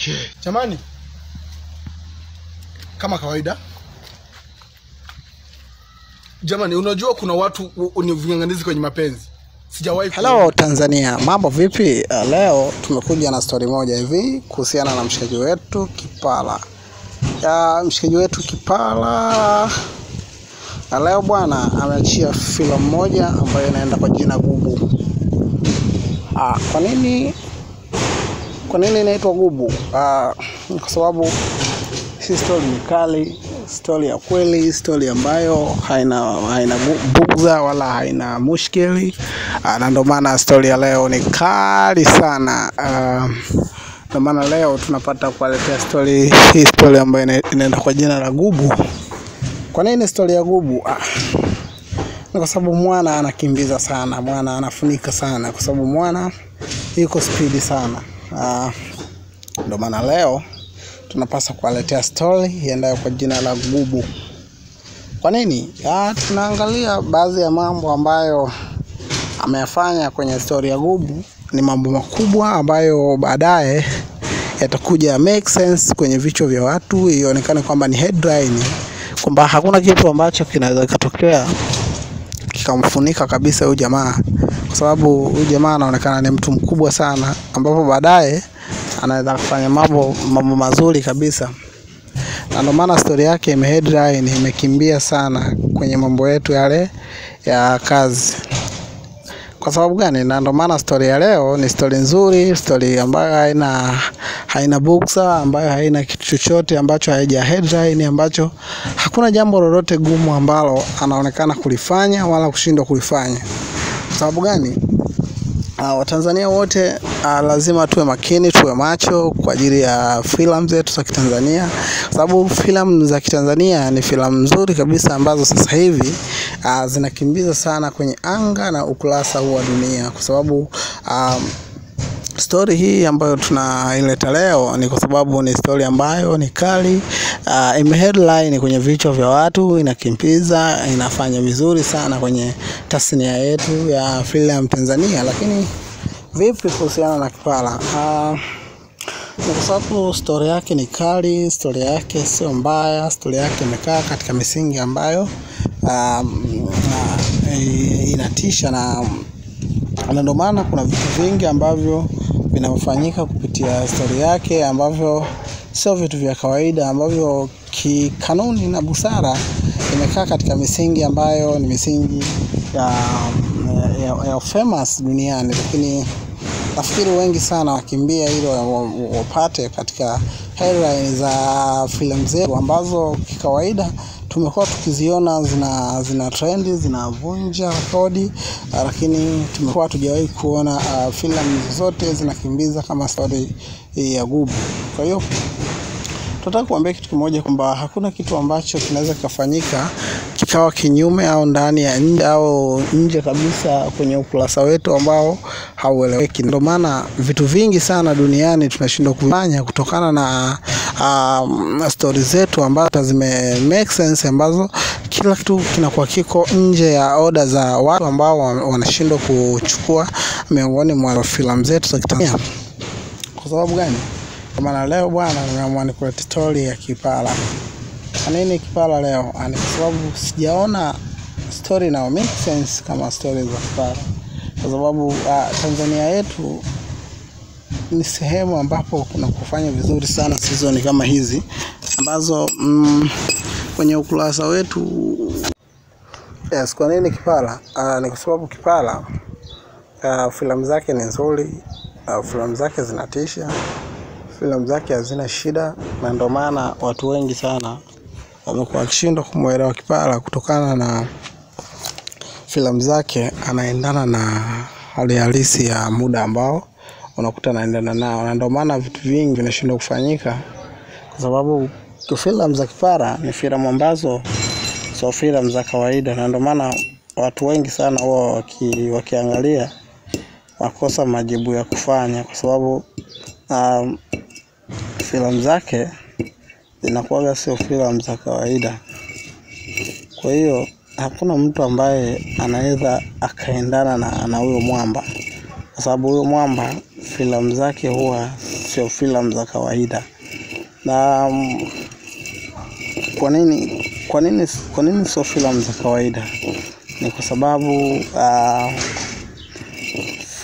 Okay. Jamani, kama kawaida, jamani, unajua kuna watu ni vinganganizi kwenye mapenzi. Sijawahi. Hello Tanzania, mambo vipi? Leo tumekuja na story moja hivi kuhusiana na mshikaji wetu Kipala. Mshikaji wetu Kipala na leo bwana ameachia filamu moja ambayo inaenda kwa jina Gubu. Kwa nini inaitwa Gubu? Kwa sababu hii story ni kali, story ya kweli, story ambayo haina bugza wala haina mushkili. Na ndio maana story ya leo ni kali sana. Ndio maana leo tunapata kuwaletea hii story ambayo inaenda kwa jina la Gubu. Kwa nini story ya Gubu? Ni kwa sababu mwana anakimbiza sana, mwana anafunika sana, kwa sababu mwana yuko speed sana. Ndio maana leo tunapaswa kuwaletea story iendayo kwa jina la Gubu. Kwa nini? Tunaangalia baadhi ya mambo ambayo ameyafanya kwenye story ya Gubu. Ni mambo makubwa ambayo baadaye yatakuja make sense kwenye vichwa vya watu, ionekane kwamba ni headline, kwamba hakuna kitu ambacho kinaweza kutokea kikamfunika kabisa huyu jamaa, kwa sababu huyu jamaa anaonekana ni mtu mkubwa sana, ambapo baadaye anaweza kufanya mambo mazuri kabisa. Na ndio maana story yake headline imekimbia sana kwenye mambo yetu yale ya kazi. Kwa sababu gani? Na ndio maana story ya leo ni story nzuri, story ambayo haina bugza, ambayo haina kitu chochote ambacho haija headline, ambacho hakuna jambo lolote gumu ambalo anaonekana kulifanya wala kushindwa kulifanya. Kwa sababu gani? Watanzania wote lazima tuwe makini, tuwe macho kwa ajili ya filamu zetu za Kitanzania, kwa sababu filamu za Kitanzania ni filamu nzuri kabisa ambazo sasa hivi zinakimbiza sana kwenye anga na ukurasa huu wa dunia. Kwa sababu story hii ambayo tunaileta leo ni kwa sababu ni story ambayo ni kali, headline kwenye vichwa vya watu, inakimbiza, inafanya vizuri sana kwenye tasnia yetu ya filamu Tanzania. Lakini vipi kuhusiana na Kipala? Ni kwa sababu story yake ni kali, story yake sio mbaya, story yake imekaa katika misingi ambayo inatisha, na ndio maana kuna vitu vingi ambavyo vinafanyika kupitia story yake ambavyo sio vitu vya kawaida, ambavyo kikanuni na busara imekaa katika misingi ambayo ni misingi ya famous duniani. Lakini nafikiri wengi sana wakimbia hilo wapate katika headline za filamu zetu ambazo kikawaida tumekuwa tukiziona zina trendi, zinavunja rekodi, lakini tumekuwa tujawahi kuona filamu zote zinakimbiza kama story ya Gubu. Kwa hiyo tunataka kuambia kitu kimoja, kwamba hakuna kitu ambacho kinaweza kufanyika kikawa kinyume au ndani ya nje au nje kabisa kwenye ukurasa wetu ambao haueleweki. Ndio maana vitu vingi sana duniani tunashindwa kufanya kutokana na story zetu ambazo zime make sense, ambazo kila kitu kinakuwa kiko nje ya order za watu ambao wanashindwa kuchukua miongoni mwa filamu zetu za Kitanzania. Kwa sababu gani? Kwa maana leo bwana nimeamua nikulete story ya Kipala. Kwa nini Kipala leo? Ni kwa sababu sijaona story na make sense kama story za Kipala. Kwa sababu Tanzania yetu ni sehemu ambapo kuna kufanya vizuri sana season kama hizi ambazo kwenye ukurasa wetu. Yes, kwa nini Kipala? Ni kwa sababu Kipala filamu zake ni nzuri, filamu zake zinatisha, filamu zake hazina shida, na ndio maana watu wengi sana wamekuwa wakishindwa kumuelewa Kipala kutokana na filamu zake anaendana na hali halisi ya muda ambao unakuta anaendana nao, na ndio maana vitu vingi vinashindwa kufanyika, kwa sababu filamu za Kipala ni filamu ambazo sio filamu za kawaida, na ndio maana watu wengi sana wao wakiangalia wakosa majibu ya kufanya, kwa sababu filamu zake zinakuwa sio filamu za kawaida. Kwa hiyo hakuna mtu ambaye anaweza akaendana na huyo mwamba, kwa sababu huyo mwamba filamu zake huwa sio filamu za kawaida. Na kwa nini sio filamu za kawaida? Ni kwa sababu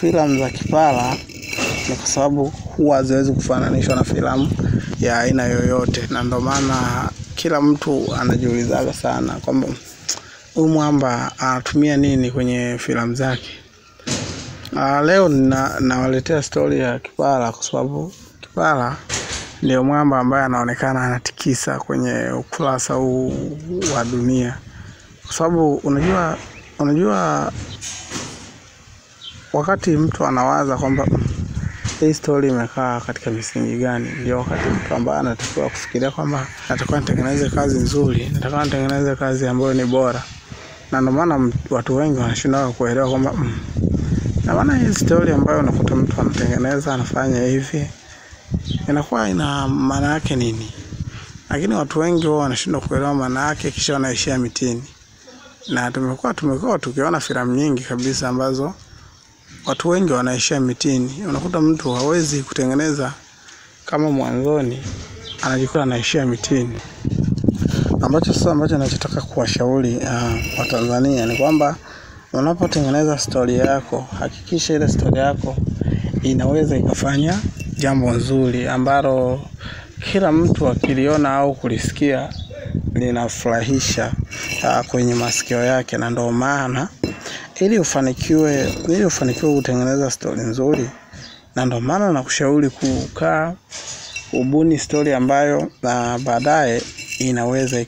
filamu za kipala ni kwa sababu huwa haziwezi kufananishwa na filamu ya aina yoyote, na ndio maana kila mtu anajiulizaga sana kwamba huyu mwamba anatumia nini kwenye filamu zake. Leo nawaletea story ya kipala kwa sababu kipala ndio mwamba ambaye anaonekana anatikisa kwenye ukurasa huu wa dunia. Kwa sababu unajua wakati mtu anawaza kwamba hii story imekaa katika misingi gani, ndio wakati mtu ambaye anatakiwa kufikiria kwamba natakiwa nitengeneze kazi nzuri, natakiwa nitengeneze kazi ambayo ni bora. Na ndio maana watu wengi wanashindwa kuelewa kwamba na maana hii story ambayo unakuta mtu anatengeneza anafanya hivi inakuwa ina maana yake nini. Lakini watu wengi wao wanashindwa kuelewa maana yake, kisha wanaishia mitini. Na tumekuwa tukiona filamu nyingi kabisa ambazo watu wengi wanaishia mitini. Unakuta mtu hawezi kutengeneza kama mwanzoni, anajikuta anaishia mitini. Ambacho ninachotaka kuwashauri wa Tanzania ni kwamba unapotengeneza story yako, hakikisha ile story yako inaweza ikafanya jambo nzuri ambalo kila mtu akiliona au kulisikia linafurahisha kwenye masikio yake. Na ndio maana ili ufanikiwe kutengeneza story nzuri, na ndio maana nakushauri kukaa ubuni story ambayo baadaye inaweza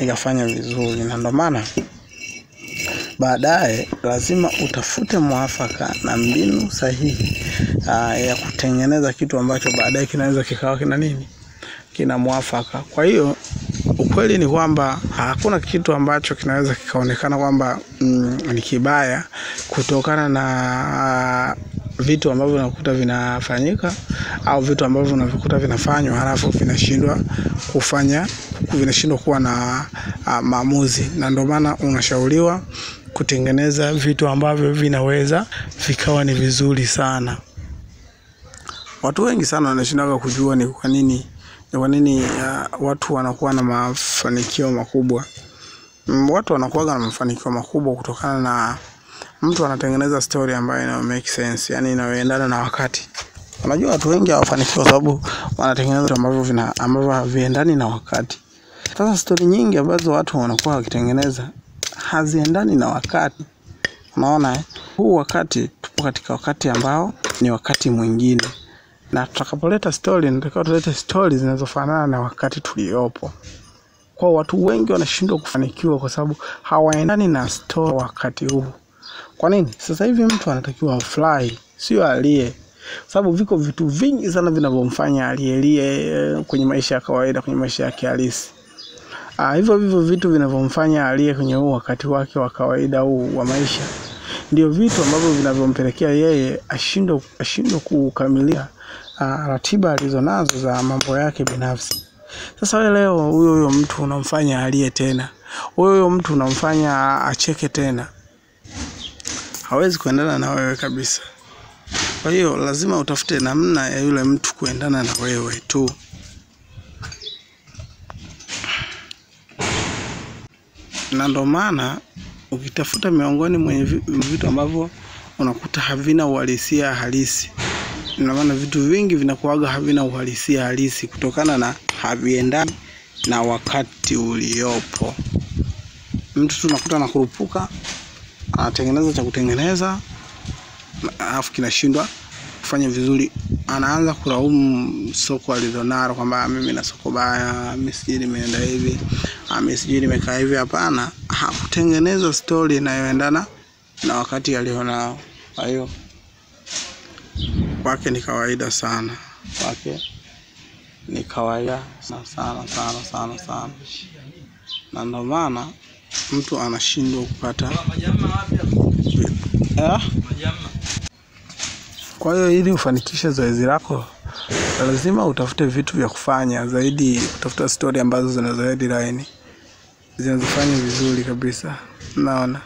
ikafanya vizuri. Na ndio maana baadaye lazima utafute mwafaka na mbinu sahihi ya kutengeneza kitu ambacho baadaye kinaweza kikawa kina mwafaka. Kwa hiyo ukweli ni kwamba hakuna kitu ambacho kinaweza kikaonekana kwamba ni kibaya kutokana na vitu ambavyo unakuta vinafanyika au vitu ambavyo unavikuta vinafanywa halafu vinashindwa kuwa na maamuzi. Na ndio maana unashauriwa kutengeneza vitu ambavyo vinaweza vikawa ni vizuri sana. Watu wengi sana wanashindwa kujua ni kwa nini watu wanakuwa na mafanikio makubwa. Watu wanakuwa na mafanikio makubwa kutokana na mtu anatengeneza story ambayo ina make sense, yani inayoendana na wakati. Unajua watu wengi hawafanikiwi kwa sababu wanatengeneza vitu ambavyo haviendani na wakati. Sasa story nyingi ambazo watu wanakuwa wakitengeneza haziendani na wakati. Unaona huu wakati tupo katika wakati ambao ni wakati mwingine. Na tutakapoleta story, nataka tulete stories zinazofanana na wakati tuliopo. Kwa watu wengi wanashindwa kufanikiwa kwa sababu hawaendani na story wakati huu. Kwa nini? Sasa hivi mtu anatakiwa fly, sio alie. Sababu viko vitu vingi sana vinavyomfanya alie kwenye maisha ya kawaida, kwenye maisha ya kihalisi. Hivyo vitu vinavyomfanya alie kwenye huu wakati wake wa kawaida huu wa maisha, ndio vitu ambavyo vinavyompelekea yeye ashindwe kukamilia ratiba alizonazo za mambo yake binafsi. Sasa wewe leo huyo mtu unamfanya alie tena, huyo mtu unamfanya acheke tena, hawezi kuendana na wewe kabisa. Kwa hiyo lazima utafute namna ya yule mtu kuendana na wewe tu. Na ndio maana ukitafuta miongoni mwenye vitu ambavyo unakuta havina uhalisia halisi, ina maana vitu vingi vinakuaga havina uhalisia halisi kutokana na haviendani na wakati uliopo. Mtu tunakuta anakurupuka, anatengeneza cha kutengeneza, alafu kinashindwa kufanya vizuri. Anaanza kulaumu soko alilonalo kwamba mimi na soko baya, mimi sijui nimeenda hivi, mimi sijui nimekaa hivi. Hapana, hakutengeneza story inayoendana na wakati alionao. Kwa hiyo kwake ni kawaida sana. Kwake ni kawaida sana. Na ndio maana mtu anashindwa kupata Kwa hiyo ili ufanikishe zoezi lako, lazima utafute vitu vya kufanya zaidi, utafuta story ambazo zina headline, zinazofanya vizuri kabisa. Unaona?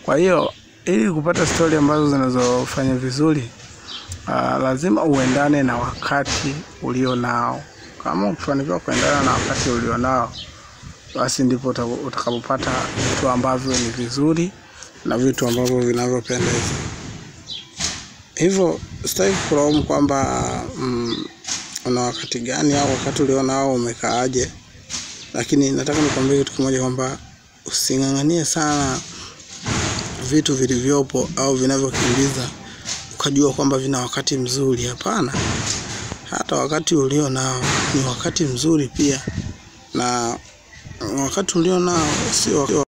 Kwa hiyo ili kupata story ambazo zinazofanya vizuri, lazima uendane na wakati ulio nao. Kama ukifanikiwa kuendana na wakati ulio nao, basi ndipo utakapopata vitu ambavyo ni vizuri na vitu ambavyo vinavyopendeza. Hivyo sitaki kulaumu kwamba una wakati gani au wakati ulio nao umekaaje, lakini nataka nikwambie kitu kimoja kwamba using'ang'anie sana vitu vilivyopo au vinavyokimbiza ukajua kwamba vina wakati mzuri. Hapana, hata wakati ulio nao ni wakati mzuri pia, na wakati ulio nao sio